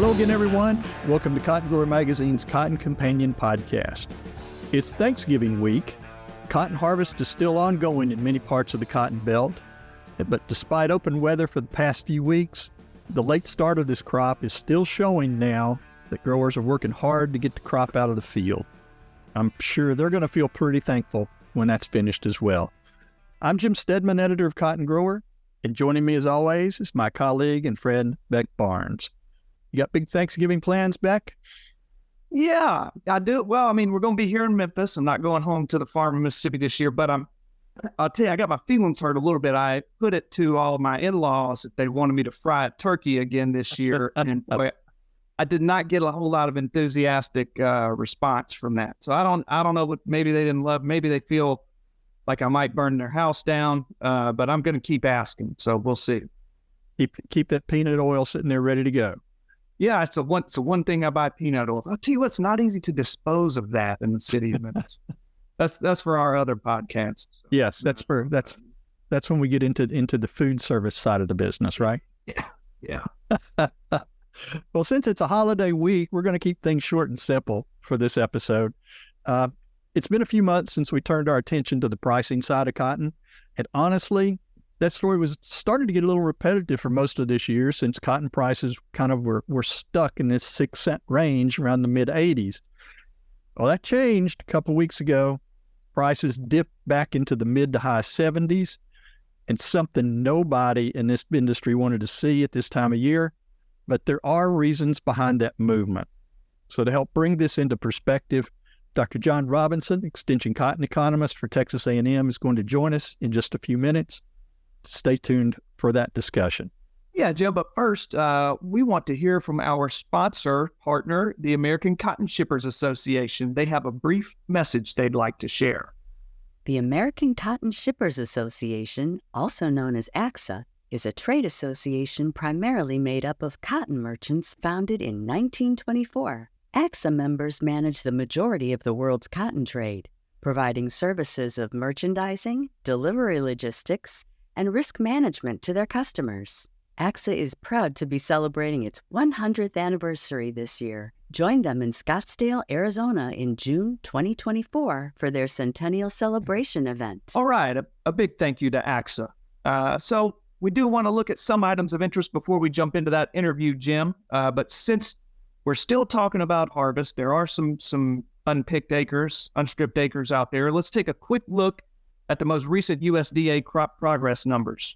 Hello again, everyone. Welcome to Cotton Grower Magazine's Cotton Companion podcast. It's Thanksgiving week. Cotton harvest is still ongoing in many parts of the cotton belt, but despite open weather for the past few weeks, the late start of this crop is still showing now that growers are working hard to get the crop out of the field. I'm sure they're going to feel pretty thankful when that's finished as well. I'm Jim Stedman, editor of Cotton Grower, and joining me as always is my colleague and friend, Beck Barnes. You got big Thanksgiving plans, Beck? Yeah, I do. Well, I mean, we're going to be here in Memphis. I'm not going home to the farm in Mississippi this year, but I'll tell you, I got my feelings hurt a little bit. I put it to all of my in-laws that they wanted me to fry a turkey again this year, and boy, I did not get a whole lot of enthusiastic response from that. So I don't know what, maybe they didn't love, maybe they feel like I might burn their house down, but I'm going to keep asking. So we'll see. Keep that peanut oil sitting there ready to go. Yeah, it's one thing I buy peanut oil. I'll tell you what, it's not easy to dispose of that in the city of Memphis. That's for our other podcasts. So. Yes, that's when we get into the food service side of the business, right? Yeah. Well, since it's a holiday week, we're going to keep things short and simple for this episode. It's been a few months since we turned our attention to the pricing side of cotton, and honestly, that story was starting to get a little repetitive for most of this year since cotton prices kind of were stuck in this 6-cent range around the mid-80s. Well, that changed a couple weeks ago. Prices dipped back into the mid to high 70s, and something nobody in this industry wanted to see at this time of year. But there are reasons behind that movement. So to help bring this into perspective, Dr. John Robinson, Extension Cotton Economist for Texas A&M, is going to join us in just a few minutes. Stay tuned for that discussion. Yeah, Jim, but first, we want to hear from our sponsor partner, the American Cotton Shippers Association. They have a brief message they'd like to share. The American Cotton Shippers Association, also known as ACSA, is a trade association primarily made up of cotton merchants founded in 1924. ACSA members manage the majority of the world's cotton trade, providing services of merchandising, delivery logistics, and risk management to their customers. ACSA is proud to be celebrating its 100th anniversary this year. Join them in Scottsdale, Arizona in June 2024 for their centennial celebration event. All right, a big thank you to ACSA. So we do want to look at some items of interest before we jump into that interview, Jim. But since we're still talking about harvest, there are some unpicked acres, unstripped acres out there. Let's take a quick look at the most recent USDA crop progress numbers.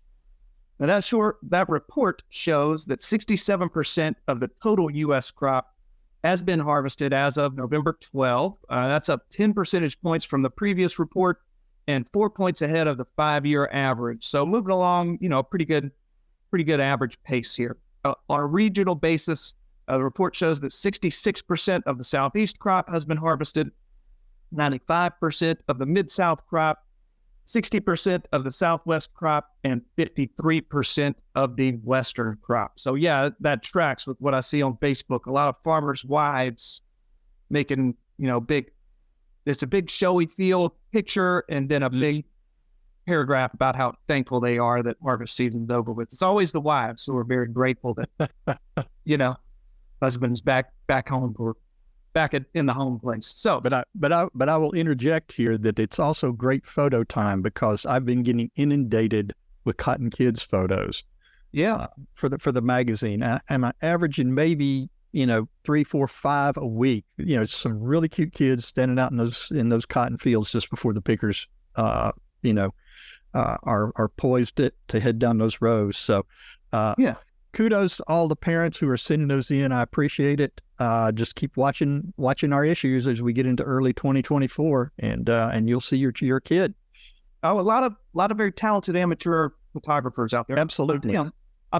Now that report shows that 67% of the total U.S. crop has been harvested as of November 12. That's up 10 percentage points from the previous report and 4 points ahead of the 5-year average. So moving along, pretty good average pace here. On a regional basis, the report shows that 66% of the Southeast crop has been harvested, 95% of the Mid-South crop, 60% of the Southwest crop, and 53% of the Western crop. So yeah, that tracks with what I see on Facebook. A lot of farmers' wives making, it's a big showy field picture and then a big paragraph about how thankful they are that harvest season's over with. It's always the wives who are very grateful that, husband's back home for in the home place. So, but I will interject here that it's also great photo time because I've been getting inundated with Cotton Kids photos. Yeah, for the magazine, and I'm averaging maybe 3, 4, 5 a week. Some really cute kids standing out in those cotton fields just before the pickers, are poised to head down those rows. So, yeah. Kudos to all the parents who are sending those in. I appreciate it. Just keep watching our issues as we get into early 2024, and you'll see your kid. Oh, a lot of very talented amateur photographers out there. Absolutely. I'm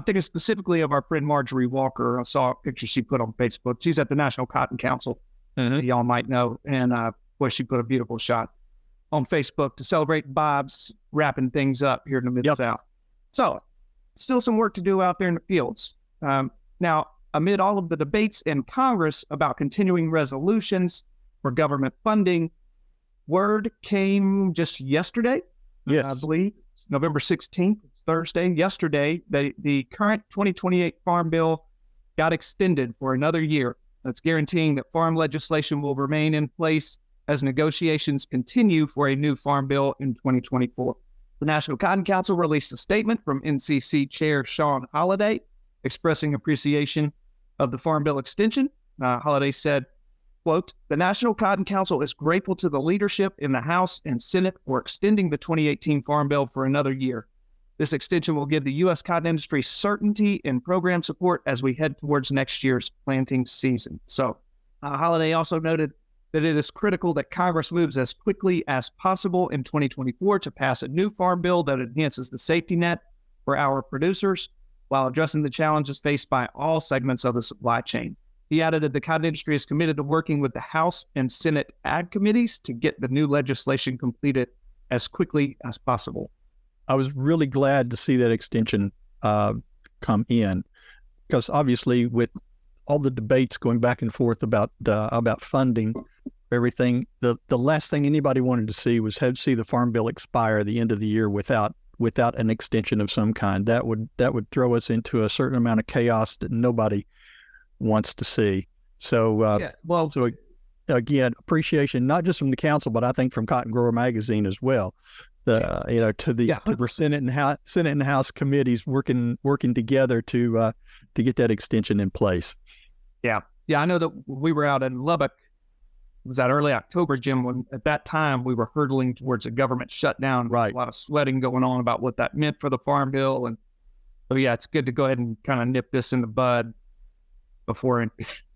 thinking specifically of our friend Marjorie Walker. I saw a picture she put on Facebook. She's at the National Cotton Council. Y'all might know, and boy, she put a beautiful shot on Facebook to celebrate Bob's wrapping things up here in the Mid-South. So, still some work to do out there in the fields. Now, amid all of the debates in Congress about continuing resolutions for government funding, word came just yesterday. Yes. I believe it's November 16th. It's Thursday. Yesterday, the current 2028 Farm Bill got extended for another year. That's guaranteeing that farm legislation will remain in place as negotiations continue for a new farm bill in 2024. The National Cotton Council released a statement from NCC Chair Sean Holliday expressing appreciation of the Farm Bill extension. Holliday said, quote, "The National Cotton Council is grateful to the leadership in the House and Senate for extending the 2018 Farm Bill for another year. This extension will give the U.S. cotton industry certainty in program support as we head towards next year's planting season." So Holliday also noted that it is critical that Congress moves as quickly as possible in 2024 to pass a new farm bill that enhances the safety net for our producers while addressing the challenges faced by all segments of the supply chain. He added that the cotton industry is committed to working with the House and Senate Ag committees to get the new legislation completed as quickly as possible. I was really glad to see that extension come in, because obviously with all the debates going back and forth about funding everything, the last thing anybody wanted to see was see the farm bill expire at the end of the year without an extension of some kind. That would throw us into a certain amount of chaos that nobody wants to see. So so again, appreciation not just from the council, but I think from Cotton Grower Magazine as well. To the Senate and House committees working together to get that extension in place. Yeah. I know that we were out in Lubbock. It was that early October, Jim, when at that time we were hurtling towards a government shutdown. Right. A lot of sweating going on about what that meant for the farm bill. And so, it's good to go ahead and kind of nip this in the bud before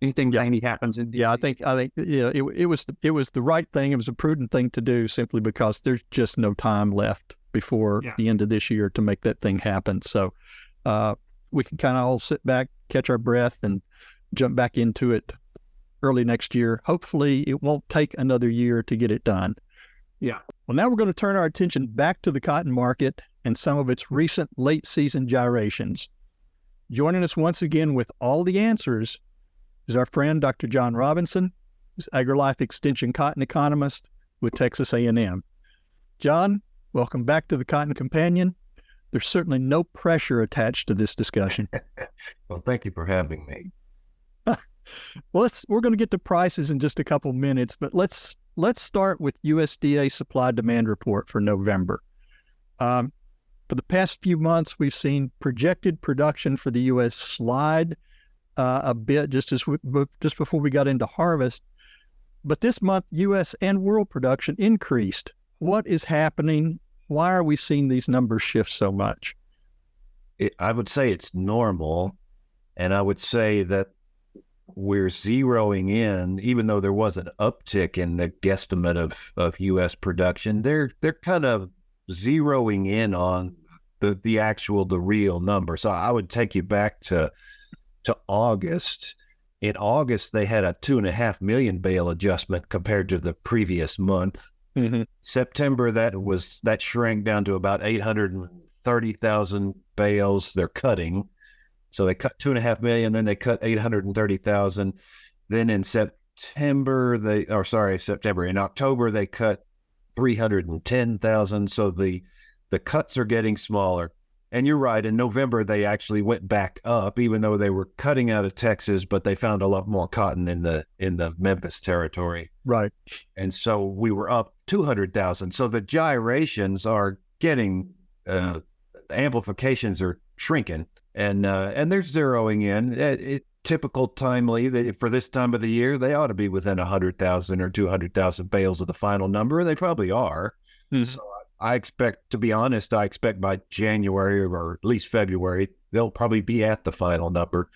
anything tiny happens. I think it was the right thing. It was a prudent thing to do simply because there's just no time left before the end of this year to make that thing happen. So we can kind of all sit back, catch our breath, and jump back into it early next year. Hopefully it won't take another year to get it done. Yeah. Well, now we're going to turn our attention back to the cotton market and some of its recent late season gyrations. Joining us once again with all the answers is our friend Dr. John Robinson, who's AgriLife Extension Cotton Economist with Texas A&M. John, welcome back to the Cotton Companion. There's certainly no pressure attached to this discussion. Well, thank you for having me. Well, we're going to get to prices in just a couple minutes, but let's start with USDA supply-demand report for November. For the past few months, we've seen projected production for the U.S. slide a bit just before we got into harvest. But this month, U.S. and world production increased. What is happening? Why are we seeing these numbers shift so much? I would say it's normal, and I would say that we're zeroing in, even though there was an uptick in the guesstimate of U.S. production, they're kind of zeroing in on the real number. So I would take you back to August. In August, they had a 2.5 million bale adjustment compared to the previous month. Mm-hmm. September, that shrank down to about 830,000 bales they're cutting. So they cut 2.5 million, then they cut 830,000. Then in in October, they cut 310,000. So the cuts are getting smaller. And you're right, in November, they actually went back up, even though they were cutting out of Texas, but they found a lot more cotton in the Memphis territory. Right. And so we were up 200,000. So the gyrations are getting, amplifications are shrinking. And they're zeroing in. Typical timely, for this time of the year, they ought to be within 100,000 or 200,000 bales of the final number, and they probably are. Mm-hmm. So I expect by January or at least February, they'll probably be at the final number.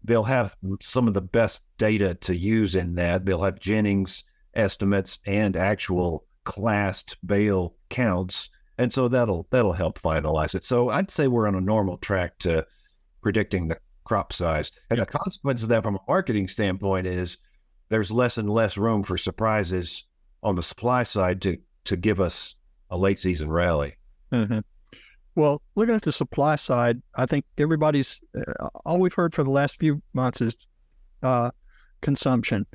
They'll have some of the best data to use in that. They'll have Jennings estimates and actual classed bale counts. And so that'll help finalize it. So I'd say we're on a normal track to predicting the crop size. And the consequence of that from a marketing standpoint is there's less and less room for surprises on the supply side to give us a late season rally. Mm-hmm. Well, looking at the supply side, I think everybody's all we've heard for the last few months is consumption,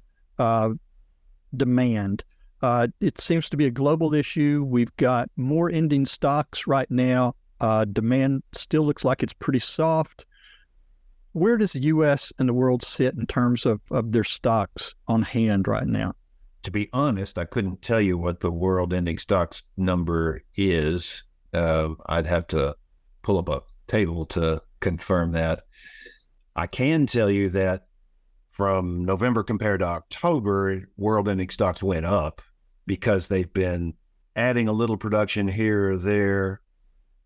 demand. It seems to be a global issue. We've got more ending stocks right now. Demand still looks like it's pretty soft. where does the U.S. and the world sit in terms of their stocks on hand right now? To be honest, I couldn't tell you what the world ending stocks number is. I'd have to pull up a table to confirm that. I can tell you that from November compared to October, world ending stocks went up because they've been adding a little production here or there,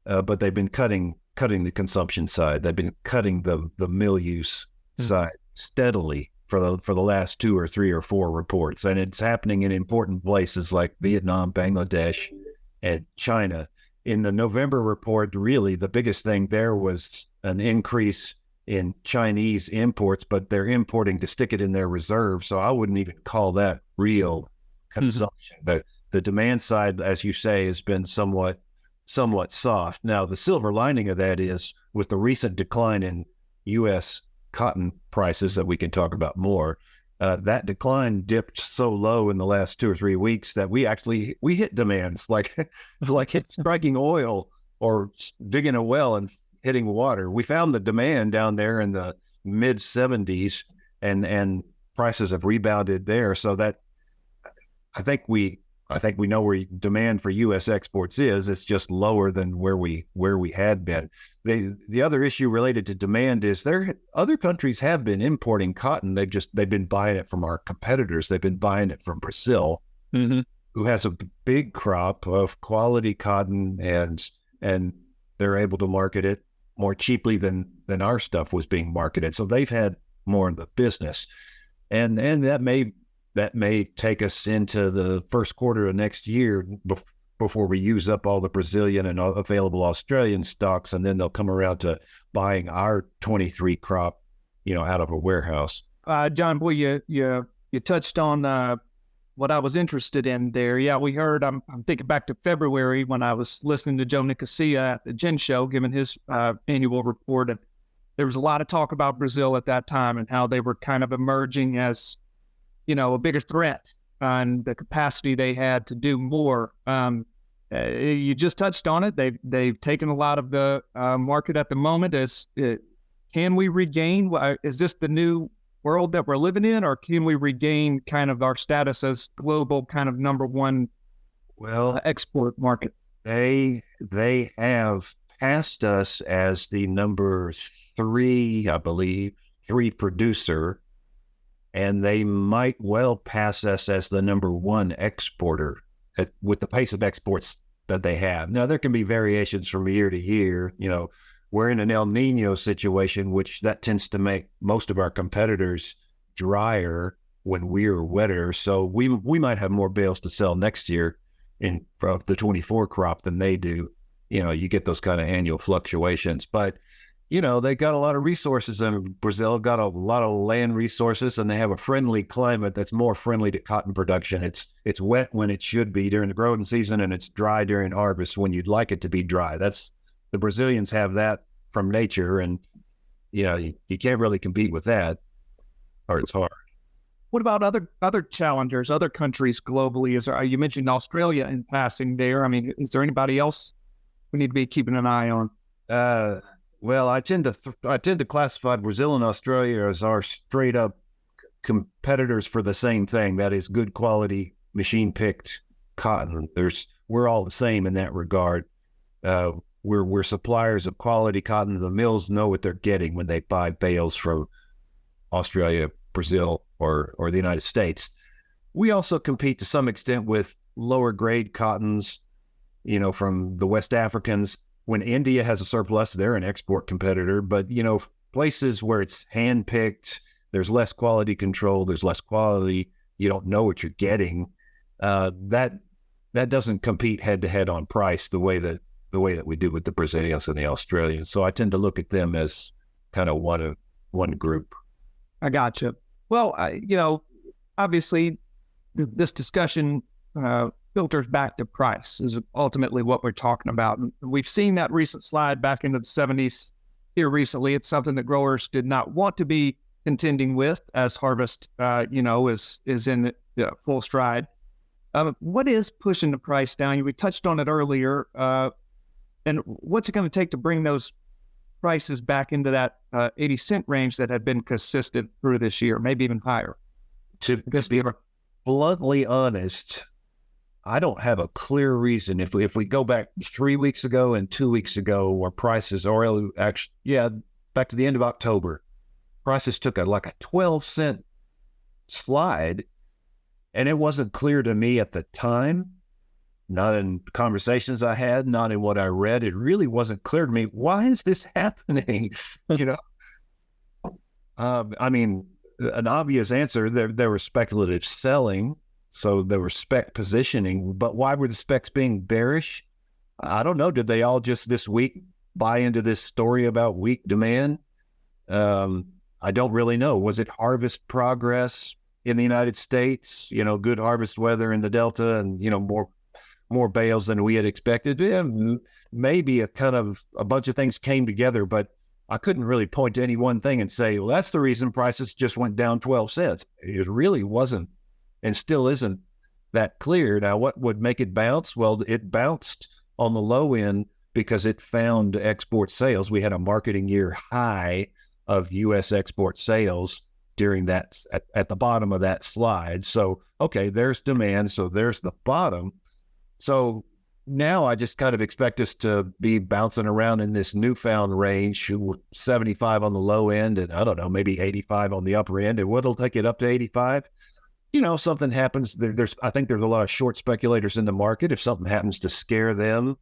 but they've been cutting the consumption side. They've been cutting the mill use side steadily for the last 2 or 3 or 4 reports, and it's happening in important places like Vietnam, Bangladesh, and China. In the November report, really the biggest thing there was an increase in Chinese imports, but they're importing to stick it in their reserves, so I wouldn't even call that real consumption. The demand side, as you say, has been somewhat soft. Now, the silver lining of that is with the recent decline in U.S. cotton prices that we can talk about more, that decline dipped so low in the last 2 or 3 weeks that we hit demands like it's like striking oil or digging a well and hitting water. We found the demand down there in the mid 70s, and prices have rebounded there. So that I think we know where demand for U.S. exports is. It's just lower than where we had been. The other issue related to demand is other countries have been importing cotton. They've been buying it from our competitors. They've been buying it from Brazil, who has a big crop of quality cotton, and they're able to market it more cheaply than our stuff was being marketed. So they've had more of the business, and that may take us into the first quarter of next year before we use up all the Brazilian and available Australian stocks, and then they'll come around to buying our 23 crop, out of a warehouse. John, boy, you touched on what I was interested in there. Yeah, we heard. I'm thinking back to February when I was listening to Joe Nicosia at the Gen Show giving his annual report, and there was a lot of talk about Brazil at that time and how they were kind of emerging as a bigger threat and the capacity they had to do more. You just touched on it. They've taken a lot of the market at the moment. Can we regain? Is this the new world that we're living in, or can we regain kind of our status as global kind of number one export market? They have passed us as the number 3, I believe, 3 producer. And they might well pass us as the number 1 exporter with the pace of exports that they have. Now, there can be variations from year to year. We're in an El Nino situation, which that tends to make most of our competitors drier when we're wetter. So we might have more bales to sell next year for the 24 crop than they do. You get those kind of annual fluctuations. But they got a lot of resources, and Brazil got a lot of land resources, and they have a friendly climate that's more friendly to cotton production. It's wet when it should be during the growing season, and it's dry during harvest when you'd like it to be dry. The Brazilians have that from nature, and you can't really compete with that, or it's hard. What about other challengers, other countries globally? You mentioned Australia in passing there. I mean, is there anybody else we need to be keeping an eye on? Well, I tend to classify Brazil and Australia as our straight up competitors for the same thing. That is good quality machine picked cotton. We're all the same in that regard. We're suppliers of quality cotton. The mills know what they're getting when they buy bales from Australia, Brazil, or the United States. We also compete to some extent with lower grade cottons, from the West Africans. When India has a surplus, they're an export competitor. But, places where it's hand-picked, there's less quality control, there's less quality, you don't know what you're getting. That doesn't compete head-to-head on price the way that we do with the Brazilians and the Australians. So I tend to look at them as kind of one group. I gotcha. Well, obviously, this discussion filters back to price is ultimately what we're talking about. And we've seen that recent slide back into the 70s here recently. It's something that growers did not want to be contending with as harvest, is in full stride. What is pushing the price down? We touched on it earlier. And what's it going to take to bring those prices back into that 80-cent range that had been consistent through this year, maybe even higher. To be bluntly honest, I don't have a clear reason. If we go back 3 weeks ago and 2 weeks ago, where prices, or actually, back to the end of October, prices took a 12-cent slide, and it wasn't clear to me at the time, not in conversations I had, not in what I read. It really wasn't clear to me, why is this happening? I mean, an obvious answer, there was speculative selling, so there was spec positioning, but why were the specs being bearish? I don't know. Did they all just this week buy into this story about weak demand? I don't really know. Was it harvest progress in the United States? Good harvest weather in the Delta, and more bales than we had expected. Yeah, maybe a bunch of things came together, but I couldn't really point to any one thing and say, well, that's the reason prices just went down 12 cents. It really wasn't, and still isn't, that clear. Now, what would make it bounce? Well, it bounced on the low end because it found export sales. We had a marketing year high of U.S. export sales during that, at the bottom of that slide. So, okay, there's demand. So there's the bottom. So now I just kind of expect us to be bouncing around in this newfound range, 75 on the low end, and I don't know, maybe 85 on the upper end. And what'll take it up to 85? Something happens. I think there's a lot of short speculators in the market. If something happens to scare them,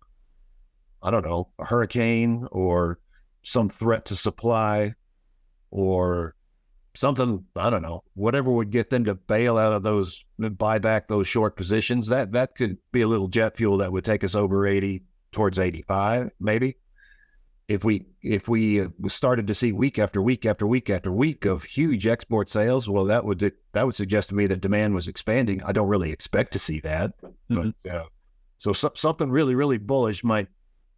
I don't know, a hurricane or some threat to supply or something, I don't know, whatever would get them to bail out of those, buy back those short positions, that could be a little jet fuel that would take us over 80 towards 85, maybe. If we started to see week after week after week after week of huge export sales, well, that would suggest to me that demand was expanding. I don't really expect to see that, but so something really, really bullish might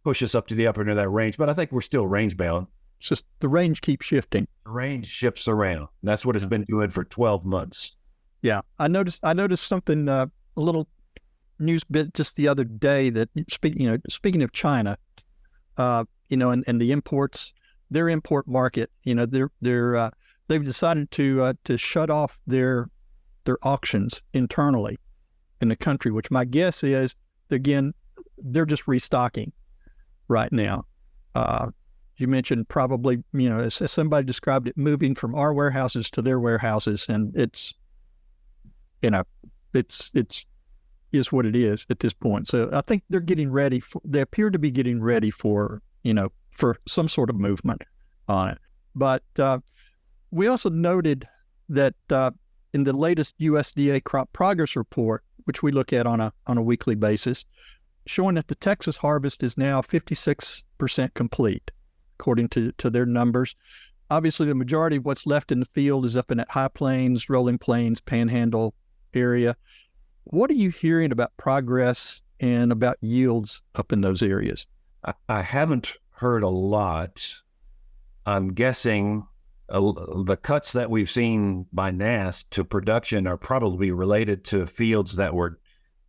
push us up to the upper end of that range. But I think we're still range bound. It's just the range keeps shifting. The range shifts around. That's what it's been doing for 12 months. Yeah, I noticed something, a little news bit just the other day that speaking of China, and the imports, their import market, they've decided to shut off their auctions internally in the country, which my guess is, again, they're just restocking right now. You mentioned probably, as somebody described it, moving from our warehouses to their warehouses, and it's is what it is at this point. So I think they're getting ready they appear to be getting ready for some sort of movement on it. But we also noted that in the latest USDA crop progress report, which we look at on a weekly basis, showing that the Texas harvest is now 56% complete, according to their numbers. Obviously, the majority of what's left in the field is up in that High Plains, Rolling Plains, Panhandle area. What are you hearing about progress and about yields up in those areas? I haven't heard a lot. I'm guessing the cuts that we've seen by NASS to production are probably related to fields that were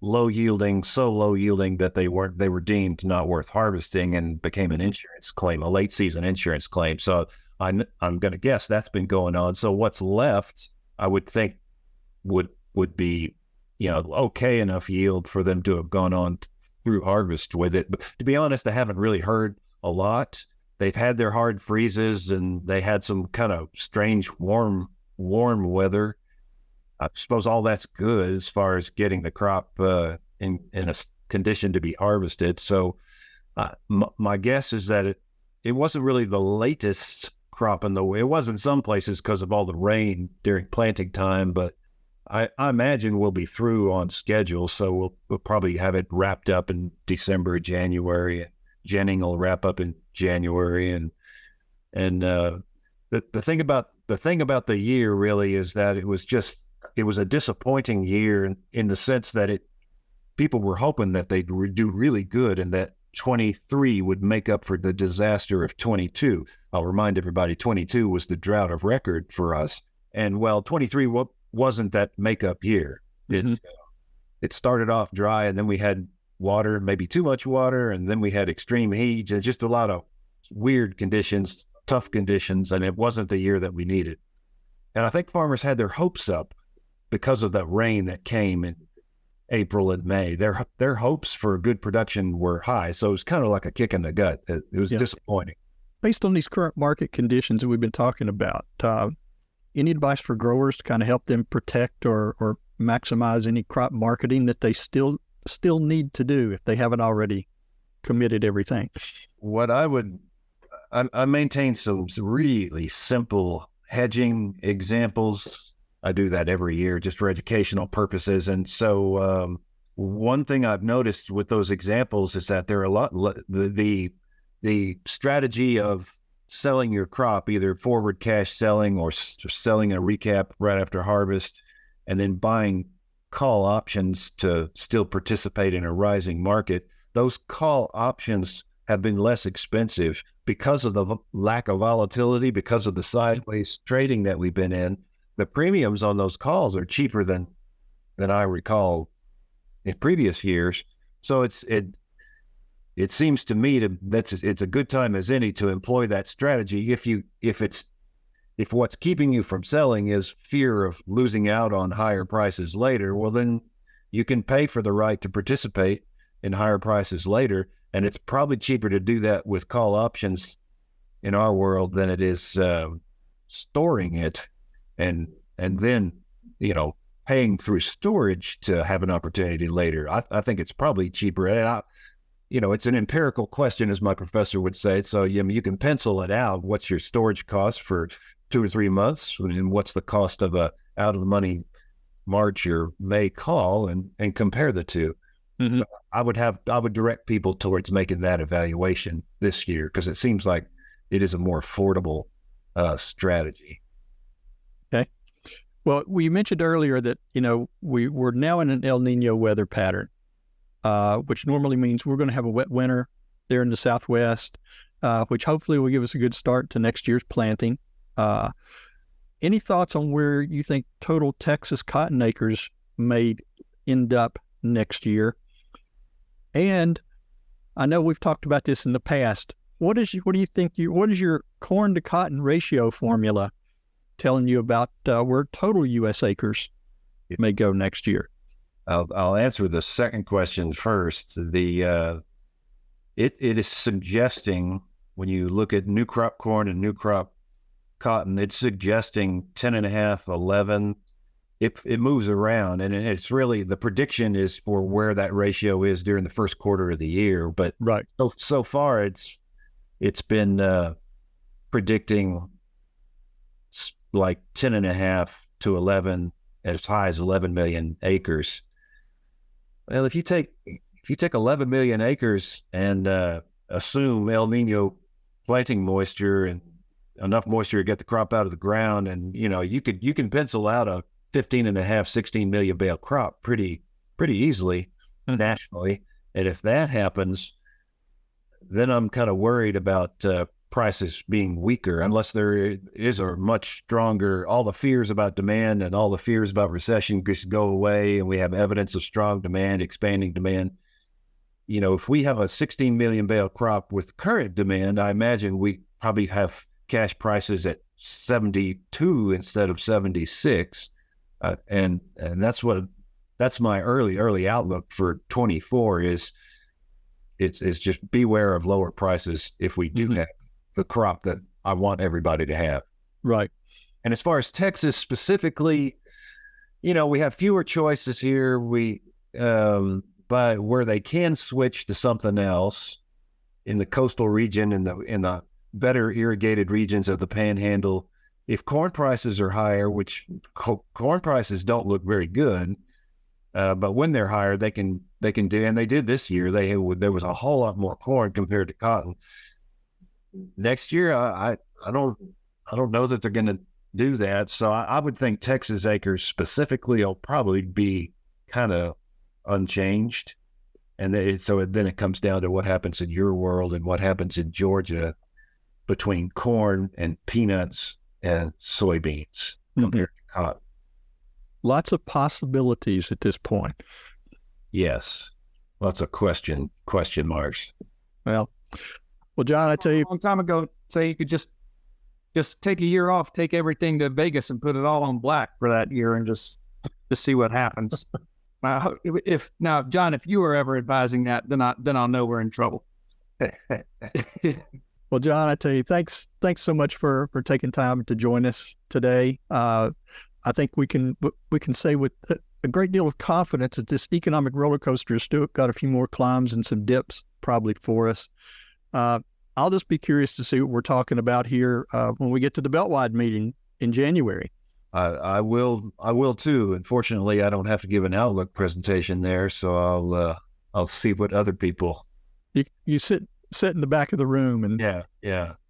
low yielding that they were deemed not worth harvesting and became an insurance claim, a late season insurance claim. So I'm going to guess that's been going on. So what's left, I would think, would be okay enough yield for them to have gone on through harvest with it. But to be honest, I haven't really heard a lot. They've had their hard freezes and they had some kind of strange warm weather. I suppose all that's good as far as getting the crop in a condition to be harvested. So my guess is that it wasn't really the latest crop in the way. It was in some places because of all the rain during planting time, but I imagine we'll be through on schedule. So we'll probably have it wrapped up in December, January, and Jenning will wrap up in January. And the thing about the year really is that it was a disappointing year in the sense that people were hoping that they'd do really good and that 23 would make up for the disaster of 22. I'll remind everybody, 22 was the drought of record for us. And 23 wasn't that makeup year. It started off dry, and then we had water, maybe too much water, and then we had extreme heat and just a lot of weird conditions, tough conditions, and it wasn't the year that we needed. And I think farmers had their hopes up because of the rain that came in April and May. Their hopes for good production were high, so it was kind of like a kick in the gut. It was disappointing. Based on these current market conditions that we've been talking about, any advice for growers to kind of help them protect or maximize any crop marketing that they still need to do if they haven't already committed everything? What I maintain some really simple hedging examples. I do that every year just for educational purposes. And so one thing I've noticed with those examples is that there are a lot, the strategy of selling your crop, either forward cash selling or selling a recap right after harvest, and then buying call options to still participate in a rising market. Those call options have been less expensive because of the lack of volatility, because of the sideways trading that we've been in. The premiums on those calls are cheaper than I recall in previous years. So it seems to me it's a good time as any to employ that strategy. If what's keeping you from selling is fear of losing out on higher prices later, well, then you can pay for the right to participate in higher prices later. And it's probably cheaper to do that with call options in our world than it is storing it and then, paying through storage to have an opportunity later. I think it's probably cheaper. And it's an empirical question, as my professor would say. So you can pencil it out. What's your storage cost for 2 or 3 months, and what's the cost of a out of the money March or May call, and compare the two. Mm-hmm. I would direct people towards making that evaluation this year, because it seems like it is a more affordable strategy. Okay. Well, we mentioned earlier that, we're now in an El Nino weather pattern, which normally means we're going to have a wet winter there in the Southwest, which hopefully will give us a good start to next year's planting. Any thoughts on where you think total Texas cotton acres may end up next year? And I know we've talked about this in the past. What is your corn to cotton ratio formula telling you about where total U.S. acres may go next year? I'll answer the second question first. It is suggesting, when you look at new crop corn and new crop cotton, it's suggesting 10.5, 11. It moves around, and it's really, the prediction is for where that ratio is during the first quarter of the year. But right, so far it's been predicting like 10.5 to 11, as high as 11 million acres. Well, if you take 11 million acres and assume El Nino planting moisture and enough moisture to get the crop out of the ground, and you can pencil out a 15.5, 16 million bale crop pretty easily nationally. And if that happens, then I'm kind of worried about prices being weaker, unless there is a much stronger, all the fears about demand and all the fears about recession just go away, and we have evidence of strong demand, expanding demand. If we have a 16 million bale crop with current demand, I imagine we probably have cash prices at 72 instead of 76. And that's my early outlook for 24 is it's just beware of lower prices if we do have the crop that I want everybody to have. Right. And as far as Texas specifically, we have fewer choices here. But where they can switch to something else in the coastal region, in the better irrigated regions of the Panhandle, if corn prices are higher, which corn prices don't look very good, but when they're higher, they can do, and they did this year. There was a whole lot more corn compared to cotton. Next year, I don't know that they're going to do that. So I would think Texas acres specifically will probably be kind of unchanged, and then it comes down to what happens in your world and what happens in Georgia between corn and peanuts and soybeans compared to cotton. Lots of possibilities at this point. Yes. Lots of question marks. Well, Well, John, I tell you, A long time ago, say you could just take a year off, take everything to Vegas and put it all on black for that year and just see what happens. If John, if you were ever advising that, then I'll know we're in trouble. well, John, I tell you, thanks so much for taking time to join us today. I think we can say with a great deal of confidence that this economic roller coaster has still got a few more climbs and some dips probably for us. I'll just be curious to see what we're talking about here when we get to the Beltwide meeting in January. I will too. Unfortunately, I don't have to give an outlook presentation there, so I'll see what other people. You sit in the back of the room and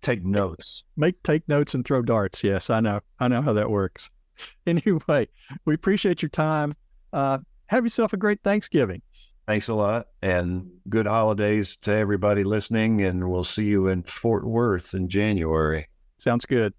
take notes. Take notes and throw darts. Yes, I know how that works. Anyway, we appreciate your time. Have yourself a great Thanksgiving. Thanks a lot, and good holidays to everybody listening, and we'll see you in Fort Worth in January. Sounds good.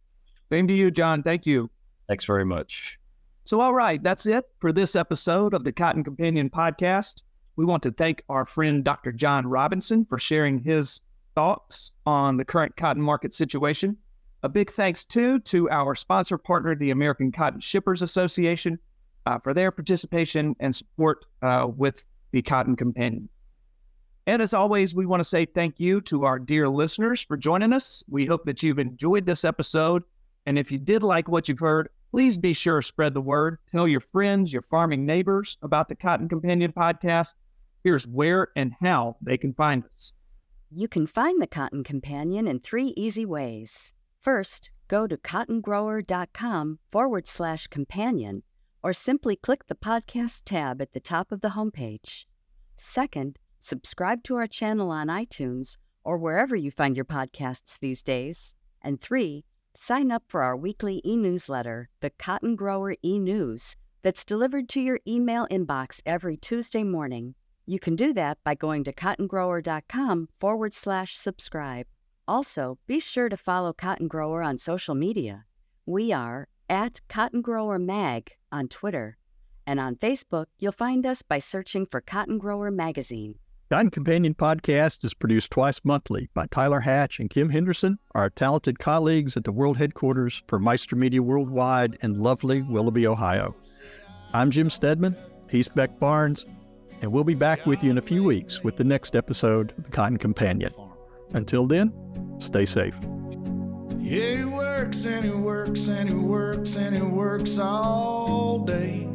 Same to you, John. Thank you. Thanks very much. So, all right, that's it for this episode of the Cotton Companion podcast. We want to thank our friend Dr. John Robinson for sharing his thoughts on the current cotton market situation. A big thanks, too, to our sponsor partner, the American Cotton Shippers Association, for their participation and support with the Cotton Companion. And as always, we want to say thank you to our dear listeners for joining us. We hope that you've enjoyed this episode. And if you did like what you've heard, please be sure to spread the word. Tell your friends, your farming neighbors about the Cotton Companion podcast. Here's where and how they can find us. You can find the Cotton Companion in 3 easy ways. First, go to cottongrower.com/companion, or simply click the podcast tab at the top of the homepage. Second, subscribe to our channel on iTunes or wherever you find your podcasts these days. And 3, sign up for our weekly e-newsletter, the Cotton Grower e-News, that's delivered to your email inbox every Tuesday morning. You can do that by going to cottongrower.com/subscribe. Also, be sure to follow Cotton Grower on social media. We are at Cotton Grower Mag on Twitter. And on Facebook, you'll find us by searching for Cotton Grower Magazine. Cotton Companion podcast is produced twice monthly by Tyler Hatch and Kim Henderson, our talented colleagues at the world headquarters for Meister Media Worldwide in lovely Willoughby, Ohio. I'm Jim Stedman, he's Beck Barnes, and we'll be back with you in a few weeks with the next episode of the Cotton Companion. Until then, stay safe. Yeah, he works and he works and he works and he works all day.